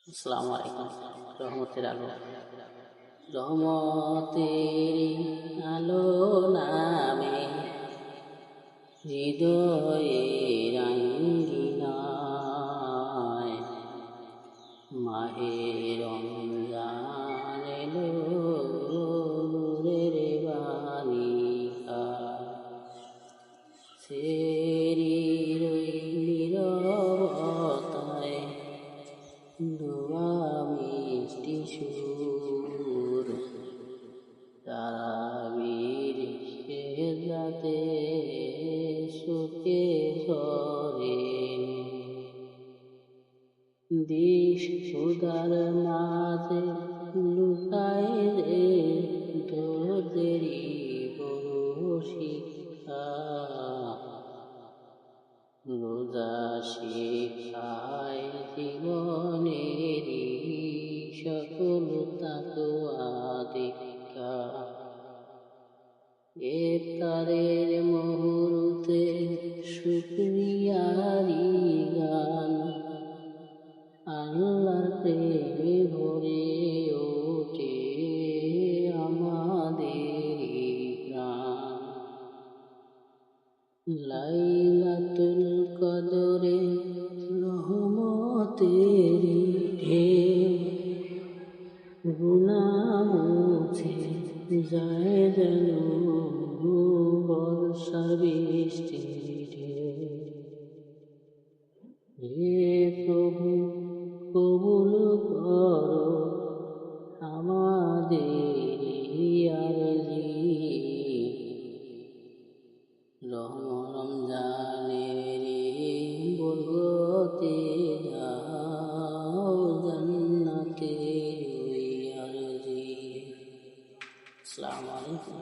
আসসালামু আলাইকুম। রহমতের আলো, রহমতের আলো নামে হৃদয়ের আঙ্গিনায় মাহে রমজান এলো, নূরের বাণী সেরির ওই নীরবতায় দোয়া মিষ্টি সুর তারাবির সেজদাতে সুখে ঝরে দিশ উদার মাঝে লুকায় রে দোদেরি বড় শিক্ষা রোজা শিখায় জীবনেরই সকল তাকওয়া দীক্ষা ইফতারের মুহূর্তে শুকরিয়ারি গান আল্লাহর প্রেমে ভরে ওঠে আমাদের প্রাণ। লাইলাতুল কদরে রহমতের ঢেউ গুনাহ মুছে যায় যেন বর্ষার বৃষ্টির ঢেউ। হে প্রভু, কবুল করো আমাদের আরজি, রমজানের বরকতে দাও জান্নাতে ওই আরজি। আসসালামু আলাইকুম।